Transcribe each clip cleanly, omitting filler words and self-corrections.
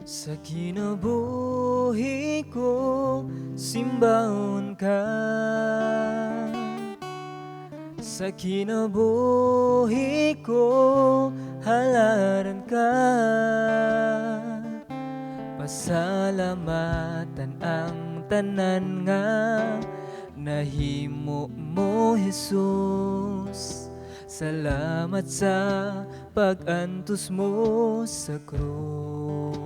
Sa kinabuhi ko, simbahon ka. Sa kinabuhi ko, halaran ka. Pasalamatan ang tanan nga nahimo mo, Jesus. Salamat sa pag-antos mo sa krus.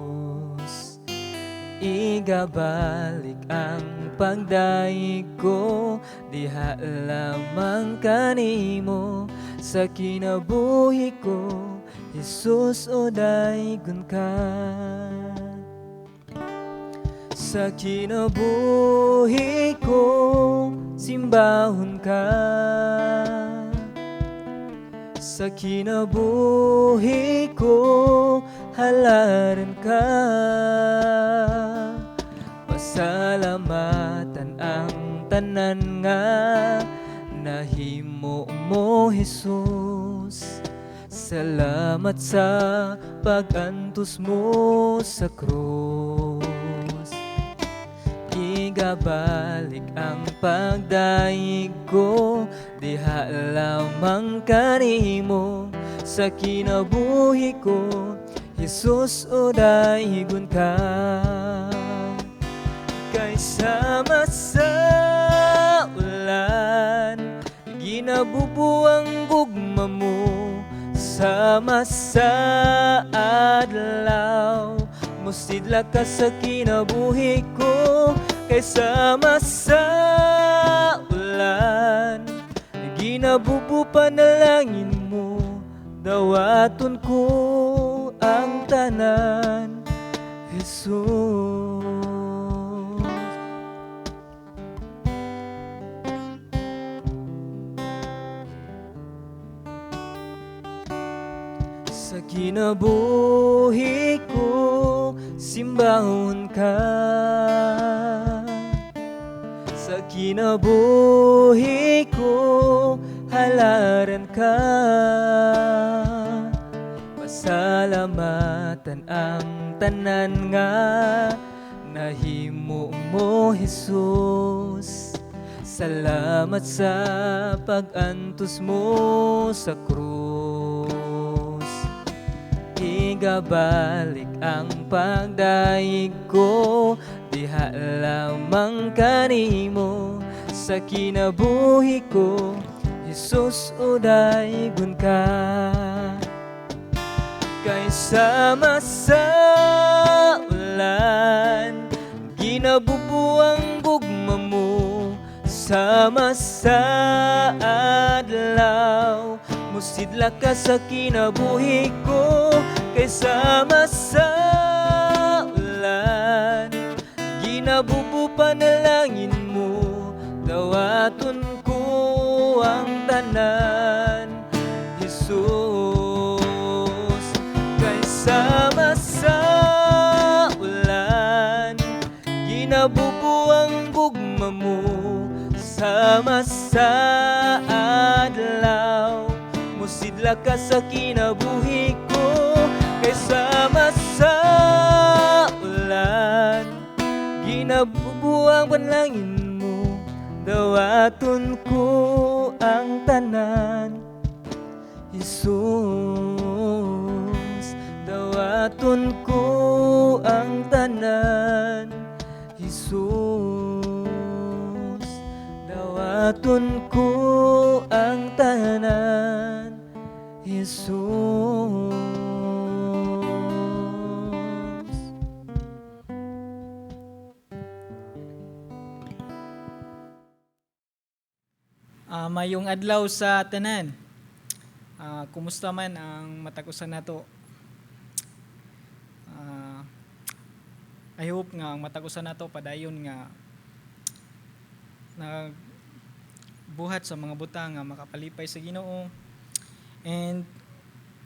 Igabalik ang pagdaig ko, diha lamang kanimo. Sa kinabuhi ko, Jesus, o daygon ka. Sa kinabuhi ko, simbahon ka. Sa kinabuhi ko, halaran ka. Pasalamatan ang tanan nga nahimo mo, Jesus. Salamat sa pag-antos mo sa krus. Igabalik ang pagdaig ko, diha lamang kanimo. Sa kinabuhi ko, Jesus, o daygon ka. Kaysama sa ulan, ginabubuang gugma mo. Sama sa adlaw, musidla ka sa kinabuhi ko. Kaysama sa ulan, ginabubu panalangin mo. Dawaton ko ang tanan, Jesus. Sa kinabuhi ko, simbahon ka. Sa kinabuhi ko, halaran ka. Pasalamatan ang tanan nga nahimo mo, Jesus. Salamat sa pag-antos mo sa krus. Igabalik ang pagdaig ko, diha lamang kanimo. Sa kinabuhi ko, Jesus, o daygon ka. Kaysama sa ulan, ginabubuang gugma mo. Sama sa adlaw, musidla ka sa kinabuhi ko. Kaysama sa ulan, ginabubu panalangin mo. Dawaton ko ang tanan, Jesus. Kaysama sa ulan, ginabubuang gugma mo. Sama sa adlaw, musidla ka sa kinabuhi ko. Kaysama sa ulan, ginabubuang panalangin mo. Dawaton ko ang tanan, Jesus. Dawaton ko ang tanan, Jesus. Dawaton ko ang tanan, Jesus. Mayong adlaw sa tanan. Kumusta man ang matagusan nato? I hope nga ang matagusan nato padayon nga buhat sa mga butang nga makapalipay sa Ginoo, and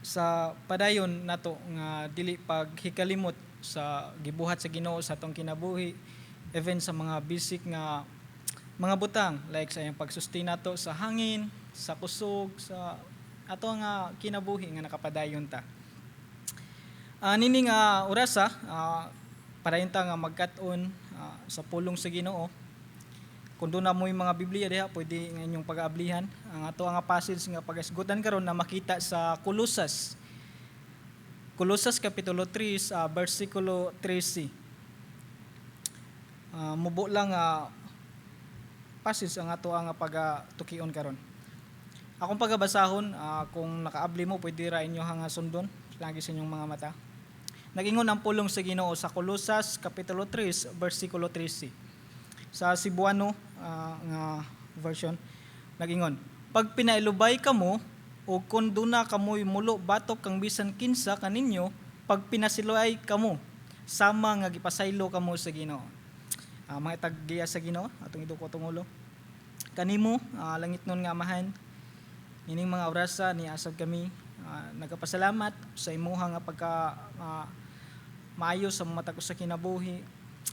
sa padayon nato nga dili paghikalimot sa gibuhat sa Ginoo sa atong kinabuhi, even sa mga basic nga mga butang like sa iyang pagsustain nato sa hangin, sa kusog, sa ato nga kinabuhi nga nakapadayon ta. Nini nga orasa, padayon ta nga magkat-on sa pulong sa Ginoo. Kung doon na mo yung mga Biblia diha, pwede nga inyong pag-aablihan. Ang ato nga passage nga pag-isgutan karon na makita sa Colosas. Colosas Kapitulo 3, versikulo 13. Mubo lang passage ang ato nga pag-tukion karon. Akong pagabasahon, kung nakaabli mo, pwede ra inyo nga sundon, lagi sa inyong mga mata. Nagingon ang pulong sa Ginoo sa Colosas Kapitulo 3, versikulo 13. Sa Cebuano nga version, nagingon, pag pinailubay kamo, o kung duna kamo'y mulo batok kang bisan kinsa kaninyo, pag pinasiluay kamo, sama nga gipasaylo kamo sa Ginoo. Mga itaggiya sa Ginoo, atong iduko tungulo. Kanimo, langit nun nga amahan, ining mga orasa ni asab kami, nagapasalamat sa imuha nga pagka maayo sa mata ko sa kinabuhi,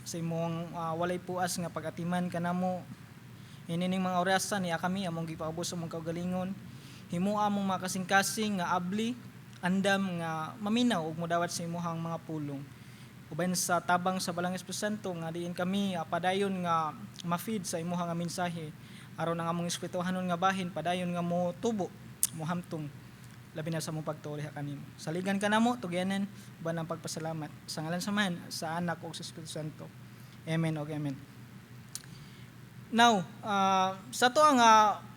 sa imong walay puas nga pag-atiman kanamo. Ining mga orasa niya kami among gipaubos sa mong kaugalingon, himua among mga kasing-kasing nga abli, andam nga maminaw ug modawat sa imuhang mga pulong. Uban sa tabang sa Balang Espiritu Santo nga diin kami padayon nga ma-feed sa imuhang mensahe, aron ang among espirituhanon nga bahin padayon nga mo tubo, mo hamtong labi na sa mong pagtuo diha kanimo. Saligan kanamo tugyanan uban ang pagpasalamat sa ngalan sa Man, sa Anak ug sa Espiritu Santo. Amen ug amen. Now, sa to ang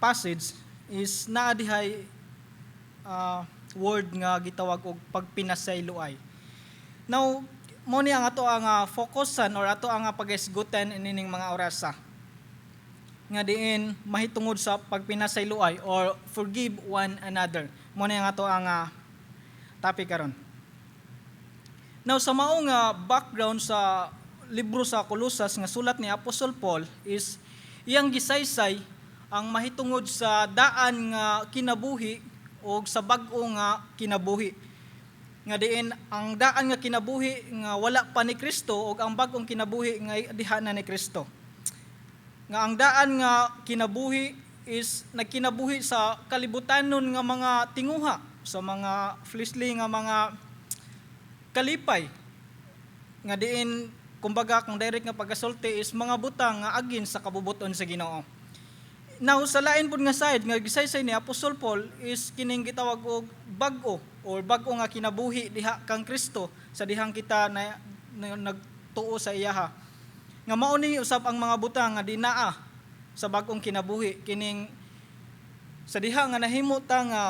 passage is naa dihay word nga gitawag og pagpinasayloay. Now, mo ni ang ato ang focusan or ato ang pag-isgutan ining mga orasa nga diin mahitungod sa pagpinasayloay or forgive one another. Mo ni ang ato ang topic karon. Now, sa maong background sa libro sa Colosas nga sulat ni Apostol Paul is iyang gisaysay ang mahitungod sa daan nga kinabuhi o sa bag-o nga kinabuhi. Nga diin ang daan nga kinabuhi nga wala pa ni Kristo o ang bag-ong kinabuhi nga diha na ni Kristo. Nga ang daan nga kinabuhi is nagkinabuhi sa kalibutanon nga mga tinguha, sa mga fleshly nga mga kalipay. Nga diin kumbaga kung direct nga pagkasulti is mga butang nga agin sa kabubuton sa Ginoo. Now sa lain pud nga side nga gisaysay ni Apostol Paul is kining gitawag og bag-o or bag-o nga kinabuhi diha kang Kristo sa dihang kita na nagtuo sa iyaha. Nga mao ni usab ang mga butang nga dinaa sa bag-ong kinabuhi kining sa diha nga nahimo ta nga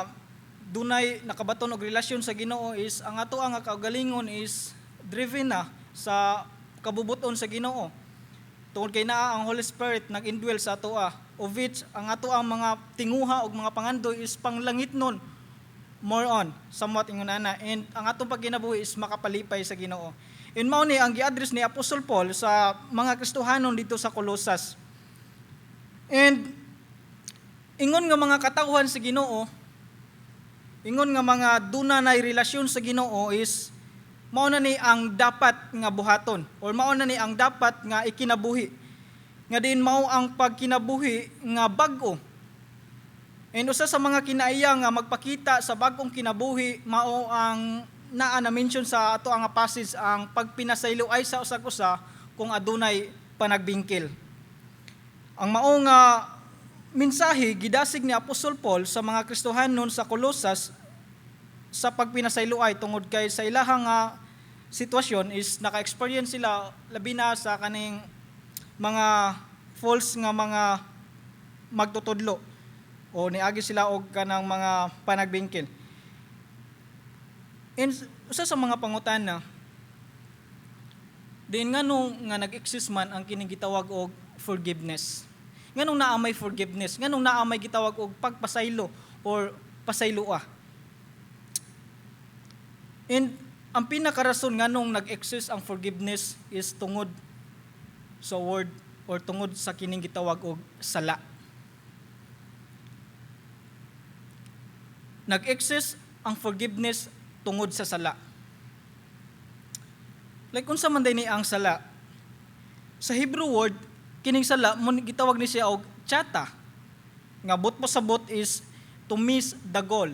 dunay nakabaton og relasyon sa Ginoo is ang ato ang kaugalingon is driven na sa kabubuton sa Ginoo. Tungod kay naa ang Holy Spirit nag-indwell sa atoa, of which ang ato ang mga tinguha ug mga pangandoy is panglangit nun, more on, somewhat ingon ana, and ang atong pagkinabuhi is makapalipay sa Ginoo. And mao ni ang gi-address ni Apostol Paul sa mga Kristohanon dito sa Colosas. And ingon nga mga katawhan sa Ginoo, ingon nga mga dunay relasyon sa Ginoo is mao na ni ang dapat nga buhaton or mao na ni ang dapat nga ikinabuhi. Nga din mao ang pagkinabuhi nga bag-o. And usa sa mga kinaiya nga magpakita sa bag-ong kinabuhi mao ang naa na mention sa ato ang passage ang pagpinasayloay sa usa-usa kung adunay panagbingkil. Ang mao nga mensahe gidasig ni Apostol Paul sa mga Kristohanon sa Colosas sa pagpinasayloay tungod kay sa ilahang sitwasyon is naka-experience sila labi na sa kaning mga false nga mga magtutudlo o niagi sila og kanang mga panagbingkil. And usa sa mga pangutana din nganong nga nag-exist man ang kining gitawag og forgiveness. Nganong naa may forgiveness? Nganong naa may gitawag og pagpasaylo or pasayloa? And ang pinakarason nganong nag-exist ang forgiveness is tungod sa word or tungod sa kining gitawag og sala. Nag-exist ang forgiveness tungod sa sala. Like unsa man day ni ang sala? Sa Hebrew word, kining sala mo gitawag ni siya og chata. Nga but mo sa but is to miss the goal.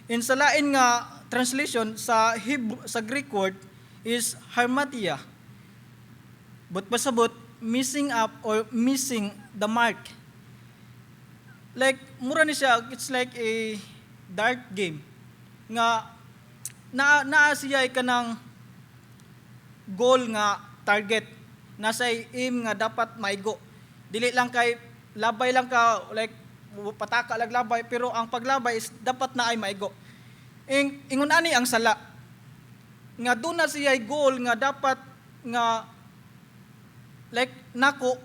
In sa lain nga translation sa Hebrew, sa Greek word is harmatia. But pasabot, missing up or missing the mark. Like, mura ni siya, it's like a dart game. Nga, naa siya ka ng goal nga target. Nasa aim nga dapat maigo. Dili lang kay, labay lang ka, like, pataka lang labay, pero ang paglabay is dapat na ay maigo. Ingon ani ang sala. Nga doon na siya goal nga dapat nga like nako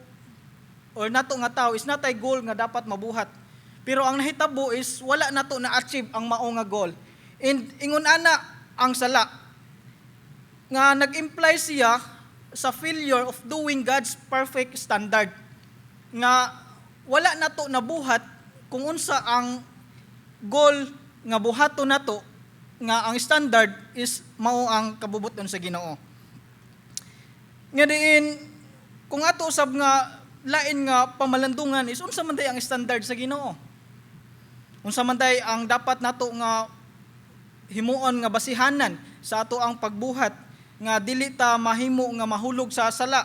or nato nga tao is natay goal nga dapat mabuhat. Pero ang nahitabo is wala nato na achieve ang mao nga goal. And ingon ana ang sala nga nag-imply siya sa failure of doing God's perfect standard. Nga wala nato nabuhat kung unsa ang goal nga buhato nato nga ang standard is mao ang kabubuton sa Ginoo. Nga diin kung ato usab nga lain nga pamalandungan is unsa man day ang standard sa Ginoo? Unsa man day ang dapat nato nga himuon nga basihanan sa ato ang pagbuhat nga dili ta mahimo nga mahulog sa sala.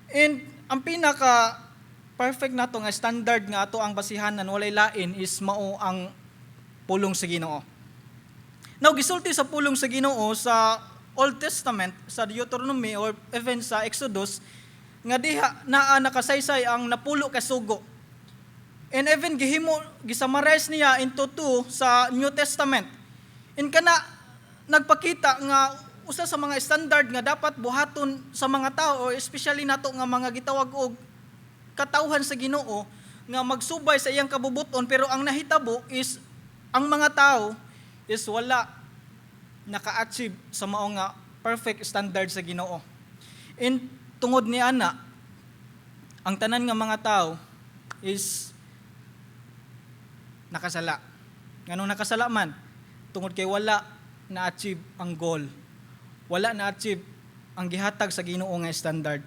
And ang pinaka perfect nato nga standard nga ato ang basihanan walay lain is mao ang pulong sa Ginoo. Now gisulti sa pulong sa Ginoo sa Old Testament, sa Deuteronomy or even sa Exodus, nga diha naa nakasaysay ang napulo ka sugo. And even gisumarize niya into 2 sa New Testament. And kana nagpakita nga usa sa mga standard nga dapat buhaton sa mga tao, or especially nato nga mga gitawag og katawhan sa Ginoo nga magsubay sa iyang kabubuton, pero ang nahitabo is ang mga tao is wala naka-achieve sa mao nga perfect standard sa Ginoo. And tungod ni ana, ang tanan nga mga tao is nakasala. Nganong nakasala man? Tungod kay wala na-achieve ang goal. Wala na-achieve ang gihatag sa Ginoo nga standard.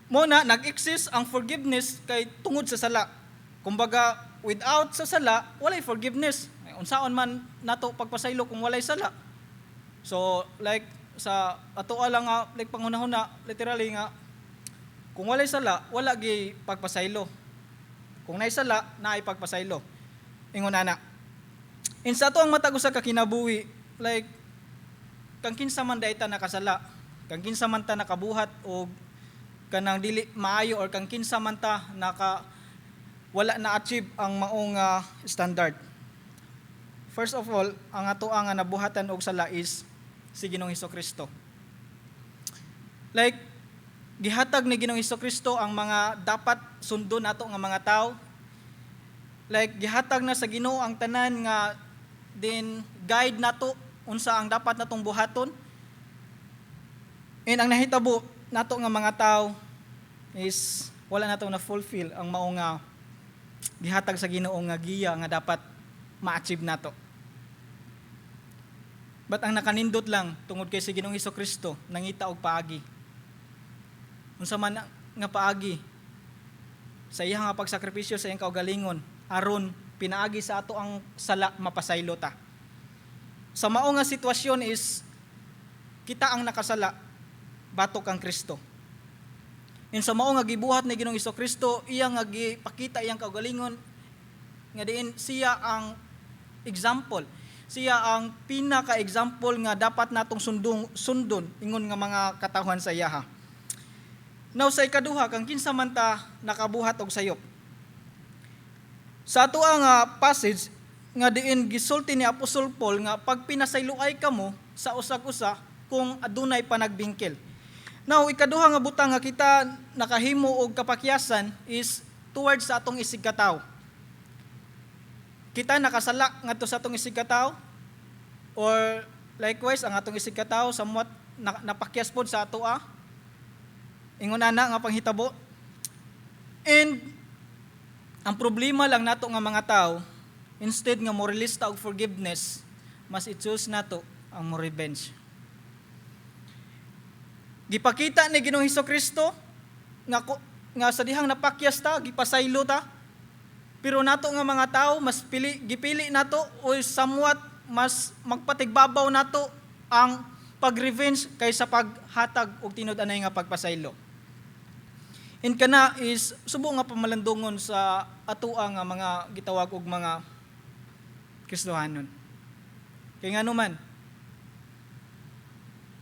Muna, nag-exist ang forgiveness kay tungod sa sala. Kumbaga, without sa sala, walay forgiveness. Unsaon man nato pagpasaylo kung walay sala. So, like, sa ato lang nga, like pangunahuna, literally nga, kung walay sala, wala gi pagpasaylo. Kung naay sala, naay pagpasaylo. Ingon ana. In sa ato ang matag usa ka kinabuhi, like, kang kinsa man dayta nakasala, kang kinsa man ta nakabuhat o kanang dili maayo or kang kinsa man ta wala na achieve ang maong standard. First of all, ang ato nga nabuhatan og sala is si Ginoong Hesukristo. Like gihatag ni Ginoong Hesukristo ang mga dapat sundon nato nga mga tao. Like gihatag na sa Ginoo ang tanan nga din guide nato unsa ang dapat natong buhaton. And ang nahitabo nato nga mga tao is wala nato na fulfill ang mao nga gihatag sa Ginoo nga giya nga dapat ma-achieve nato. But ang nakanindot lang tungod kay si Ginoong Hesukristo nangita og paagi. Unsa man nga paagi sa iya nga pagsakripisyo sa iyang kaugalingon aron pinaagi sa ato ang sala mapasaylo ta. Sa mao nga sitwasyon is kita ang nakasala batok ang Kristo. In sa mao nga gibuhat ni Ginoong Hesukristo, iya nga gipakita iyang kaugalingon nga diin siya ang example. Siya ang pinaka-example nga dapat natong sundon ingon nga mga katawhan sa iya. Now sa ikaduha kang kinsa man ta nakabuhat og sayop. Sa ato ang passage nga diin gisulti ni Apostol Paul nga pag pinasayloay kamo sa usag-usa kung adunay panagbingkil. Now ikaduha nga butang nga kita nakahimo og kapakyasan is towards sa atong isig katawo. Kita nakasala ngadto sa atong isig katawo or likewise ang atong isig katawo somewhat napakyas pod sa ato ingon ana nga panghitabo. And ang problema lang nato nga mga tao, instead nga moralista og forgiveness, mas i-choose nato ang mo revenge. Gipakita ni Ginoong Hesukristo nga sa dihang napakyas ta, gipasaylo ta. Pero nato nga mga tao mas gipili nato o somewhat mas magpatigbabaw nato ang pag-revenge kaysa paghatag og tinud-anay nga pagpasaylo. In kana is subo nga pamalandungon sa atoa nga mga gitawag og mga Kristohanon. Kay ngano man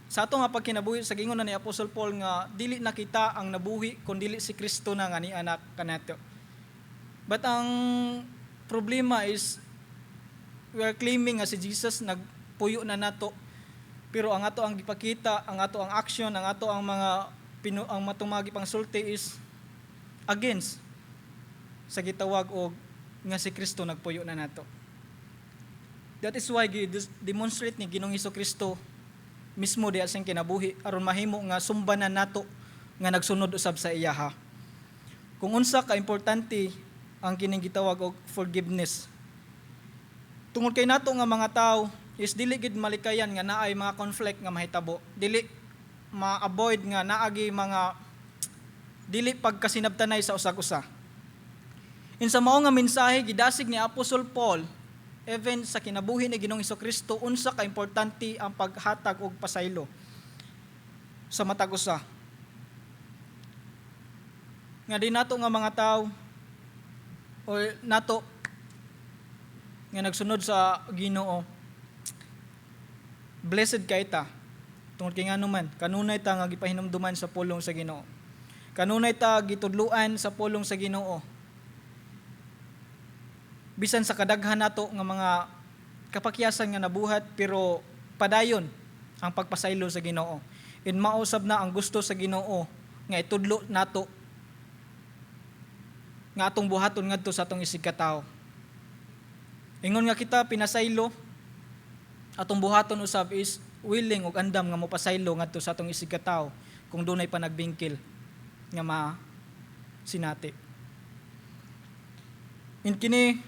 sa ato nga pagkinabuhi sa gingon na ni Apostle Paul nga dili na kita ang nabuhi kun dili si Kristo na nga ni anak kanato. But ang problema is we are claiming nga si Jesus nagpuyo na nato, pero ang ato ang gipakita, ang ato ang action, ang ato ang mga ang matumagi pang sulti is against sa gitawag og nga si Kristo nagpuyo na nato. That is why demonstrate ni Ginoong Hesukristo mismo diha sing kinabuhi aron mahimo nga sumbanan nato nga nagsunod usab sa iyaha. Kung unsa ka importante ang kining gitawag og forgiveness. Tungod kay nato nga mga tao is dili gid malikayan nga naay mga conflict nga mahitabo. Dili ma-avoid nga naagi mga dili pagkasinabtanay sa usag-usa. In sa mao nga mensahe gidasig ni Apostle Paul even sa kinabuhi ni Ginoong Hesukristo unsa ka importante ang paghatag og pasaylo sa matag usa. Nga di nato nga mga tao o nato nga nagsunod sa Ginoo, blessed kay ta. Tungod kay ngano man, kanunay ta nga gipahinumduman sa pulong sa Ginoo. Kanunay ta gitudluan sa pulong sa Ginoo. Bisan sa kadaghan nato nga mga kapakyasan nga nabuhat, pero padayon ang pagpasaylo sa Ginoo. In mausab na ang gusto sa Ginoo nga itudlo nato nga atong buhaton ngadto sa atong isig ka tawo. Ingon nga kita pinasaylo, atong buhaton usab is willing ug andam nga mopasaylo ngadto sa atong isig ka tawo kung dunay panagbingkil nga sinati. In kini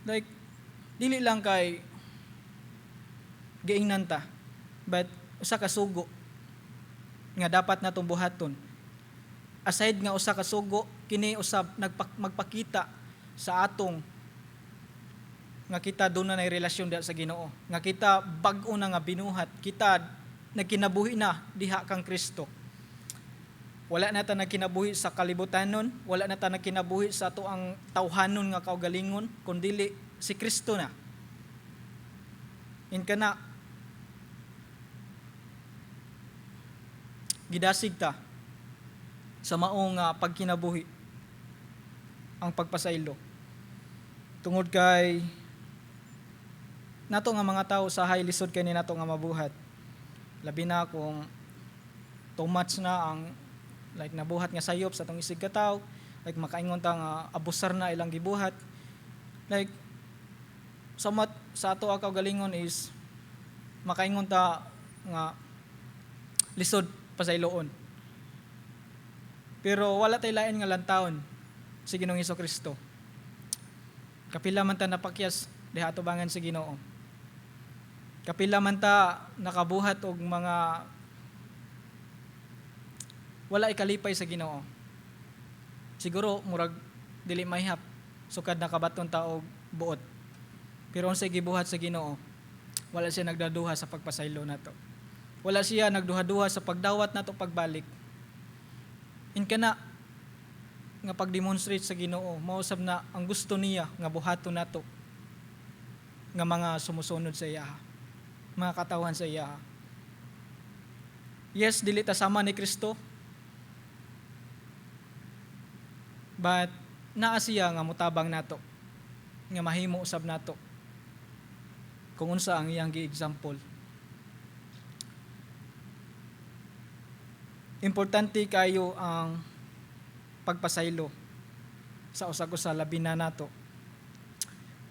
like dili lang kay giingnan ta, but usa ka sugo nga dapat natong buhaton. Aside nga usa ka sugo, kini usab magpakita sa atong nga kita doon na relasyon diha sa Ginoo, nga kita bag-o na nga binuhat, kita nagkinabuhi na diha kang Kristo. Wala na ta nagkinabuhi sa kalibutanon, wala na ta nagkinabuhi sa ato ang tawhanon nga kaugalingon, kundili si Kristo na. In kana gidasig ta sa maong pagkinabuhi ang pagpasaylo. Tungod kay nato nga mga tao sa high lisod kay ni nato nga mabuhat. Labi na kung too much na ang like nabuhat nga sayop sa atong isig ka tawo, like makaingon ta nga abusar na ilang gibuhat. Like somewhat sa ato ang kaugalingon is makaingon ta nga lisod pasayloon. Pero wala tay lain nga lantawon si Ginoong Hesukristo. Kapila man ta napakyas diha atubangan si Ginoo. Kapila man ta nakabuhat og mga wala ikalipay sa Ginoo. Siguro murag dili mahihap sukad nakabaton ta og buot. Pero unsay gibuhat sa Ginoo, wala siya nagdaduha sa pagpasaylo nato. Wala siya nagduha-duha sa pagdawat nato pagbalik. In kana nga pagdemonstrate sa Ginoo, mausab na ang gusto niya nga buhaton nato nga mga sumusunod sa iya, mga katawan sa iya. Yes, dili ta sama ni Kristo, but naa siya nga mutabang nato, nga mahimo usab nato kung unsa ang iyang gi-example. Importante kayo ang pagpasaylo sa usag-usa labi na nato.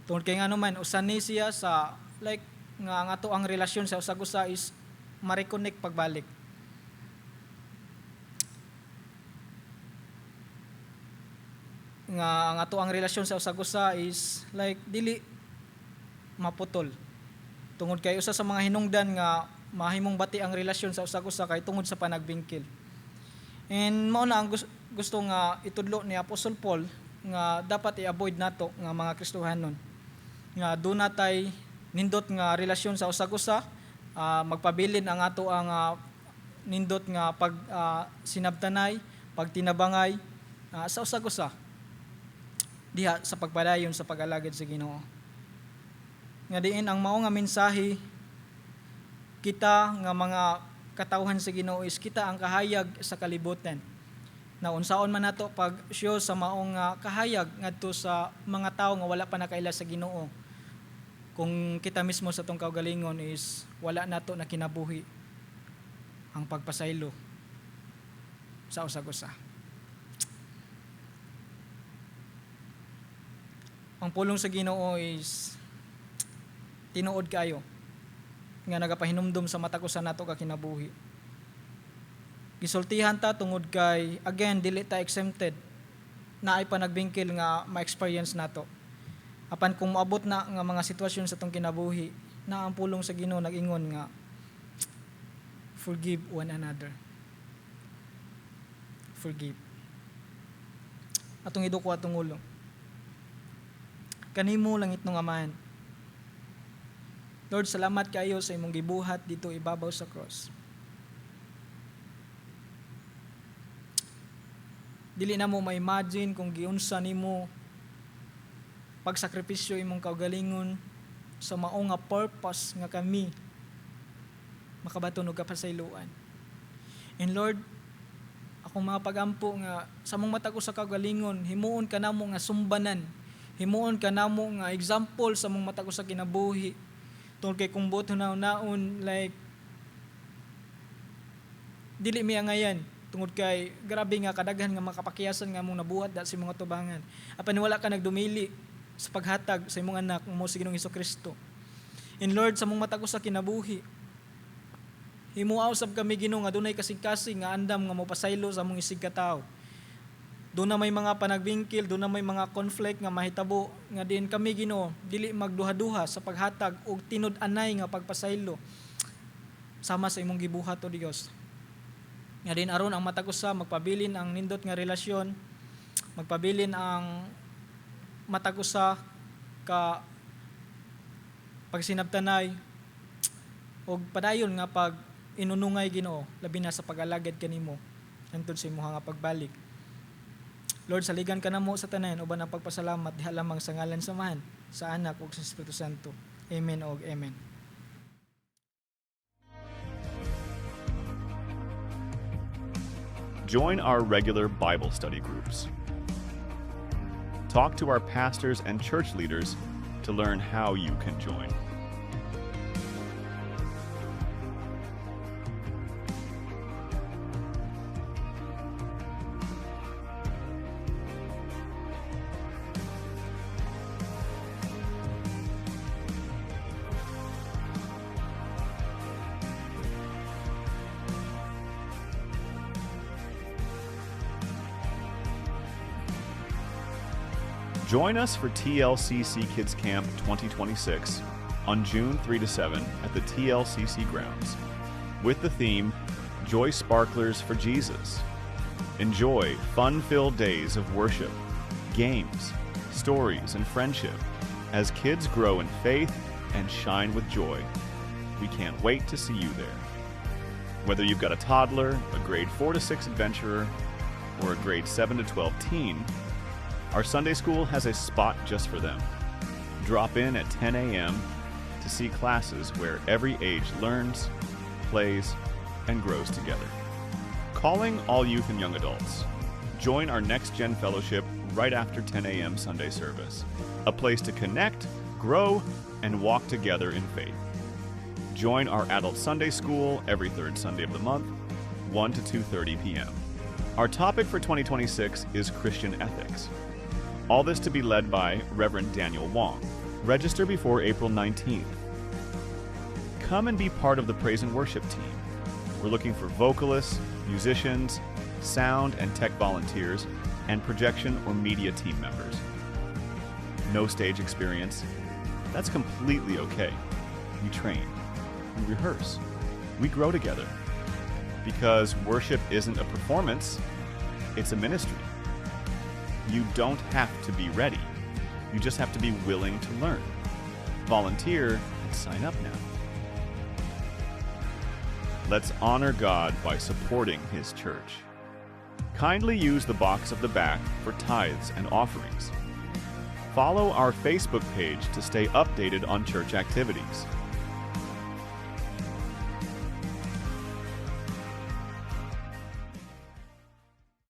Tungod kay ngano man usa ni siya sa like nga ang ato ang relasyon sa usag-usa is ma-reconnect pagbalik. Nga ang ato ang relasyon sa usag-usa is like dili maputol. Tungod kay usa sa mga hinungdan nga mahimong bati ang relasyon sa usag-usa kay tungod sa panagbingkil. And mao na ang gusto nga itudlo ni Apostle Paul nga dapat i-avoid nato nga mga Kristohanon. nga do natay nindot nga relasyon sa usag-usa, magpabilin ang ato ang nindot nga pag sinabtanay, pagtinabangay sa usag-usa diha sa pagpadayon sa pag-alagad sa Ginoo. Nga diin ang mao nga mensahe, kita nga mga katawhan sa Ginoo is kita ang kahayag sa kalibutan. Na unsaon man nato pag show sa maong kahayag ngadto sa mga tawo nga wala pa nakaila sa Ginoo. Kung kita mismo sa tong kaugalingon is wala nato na kinabuhi ang pagpasaylo sa usag-usa. Ang pulong sa Ginoo is tinuod kayo nga nagapahinumdum sa mata ko sa nato ka kinabuhi. Gisultihan ta tungod kay again dili ta exempted na ay panagbingkil nga ma-experience nato. Apan kung moabot na nga mga sitwasyon sa tong kinabuhi, na ang pulong sa Ginoo nag-ingon nga forgive one another. Forgive. Atong iduko atong ulo. Kanimo langit nung Amahan. Lord, salamat kayo sa imong gibuhat dito ibabaw sa cross. Dili na mo ma-imagine kung giunsa nimo pagsakripisyo imong kaugalingon sa mao nga purpose nga kami makabaton og kapasayloan. And Lord, akong mga pagampo nga sa mong mata ko sa kaugalingon, himuon ka namo nga sumbanan, himuon ka namo nga example sa mong mata ko sa kinabuhi. Tungkol kay kung buto naon like dili mi angayan tungod kay grabe nga kadaghan nga makapakiyasan nga mong nabuhat da sa mga tubangan. Apan wala ka nagdumili sa paghatag sa imong anak mo si Ginoong Hesukristo. And Lord, sa mong mata ko sa kinabuhi, himuaw sab kami Ginoo nga dunay kasing-kasing nga andam nga mopasaylo sa among isig ka tawo. Doon na may mga panagbingkil, doon na may mga conflict nga mahitabo, nga din kami Ginoo dili magduha-duha sa paghatag og tinud-anay nga pagpasaylo sama sa imong gibuhat o Dios. Nga din aron ang matag usa magpabilin ang nindot nga relasyon, magpabilin ang matag usa ka pagsinabtanay og padayon nga pag inunungay Ginoo labi na sa pag-alagad kanimo hangtod sa imong nga pagbalik. Lord, saligan ka namo sa tanan uban ang pagpasalamat diha lamang sa ngalan samahan sa Anak ug sa Espiritu Santo. Amen og amen. Join our regular Bible study groups. Talk to our pastors and church leaders to learn how you can join. Join us for TLCC Kids Camp 2026 on June 3 to 7 at the TLCC grounds with the theme Joy Sparklers for Jesus. Enjoy fun-filled days of worship, games, stories, and friendship as kids grow in faith and shine with joy. We can't wait to see you there. Whether you've got a toddler, a grade 4 to 6 adventurer, or a grade 7 to 12 teen, our Sunday school has a spot just for them. Drop in at 10 a.m. to see classes where every age learns, plays, and grows together. Calling all youth and young adults. Join our Next Gen Fellowship right after 10 a.m. Sunday service. A place to connect, grow, and walk together in faith. Join our Adult Sunday School every third Sunday of the month, 1 to 2:30 p.m. Our topic for 2026 is Christian ethics. All this to be led by Reverend Daniel Wong. Register before April 19th. Come and be part of the praise and worship team. We're looking for vocalists, musicians, sound and tech volunteers, and projection or media team members. No stage experience? That's completely okay. We train, we rehearse, we grow together. Because worship isn't a performance, it's a ministry. You don't have to be ready. You just have to be willing to learn. Volunteer and sign up now. Let's honor God by supporting His church. Kindly use the box of the back for tithes and offerings. Follow our Facebook page to stay updated on church activities.